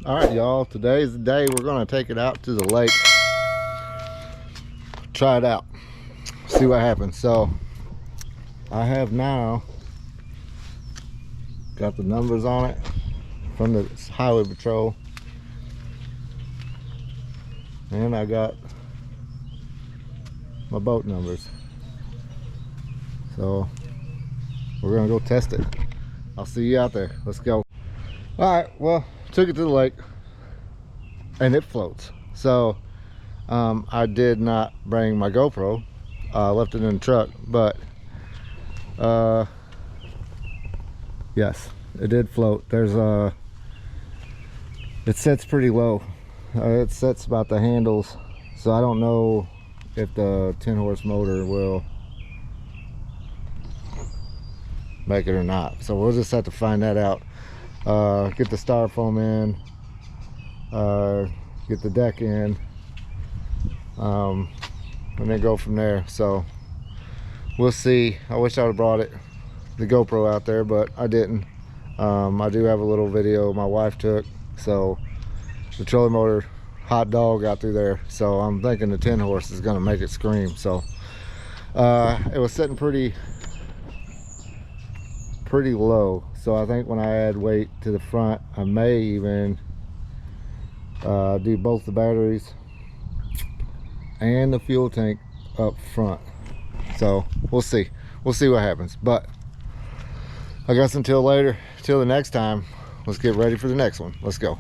All right, y'all, today's the day we're gonna take it out to the lake, try it out, see what happens. So I have now got the numbers on it from the highway patrol, and I got my boat numbers. So we're gonna go test it. I'll see you out there. Let's go. All right, well, took it to the lake and it floats. So I did not bring my GoPro. Left it in the truck, but yes, it did float. There's it sits pretty low. It sits about the handles, so I don't know if the 10-horse motor will make it or not. So we'll just have to find that out. Get the styrofoam in, get the deck in, and then go from there. So we'll see. I wish I would have brought the GoPro out there, but I didn't. I do have a little video my wife took. So the trolling motor hot dog out through there, so I'm thinking the 10-horse is gonna make it scream. So it was sitting pretty low, so I think when I add weight to the front, I may even do both the batteries and the fuel tank up front. So we'll see what happens. But I guess until the next time, let's get ready for the next one. Let's go.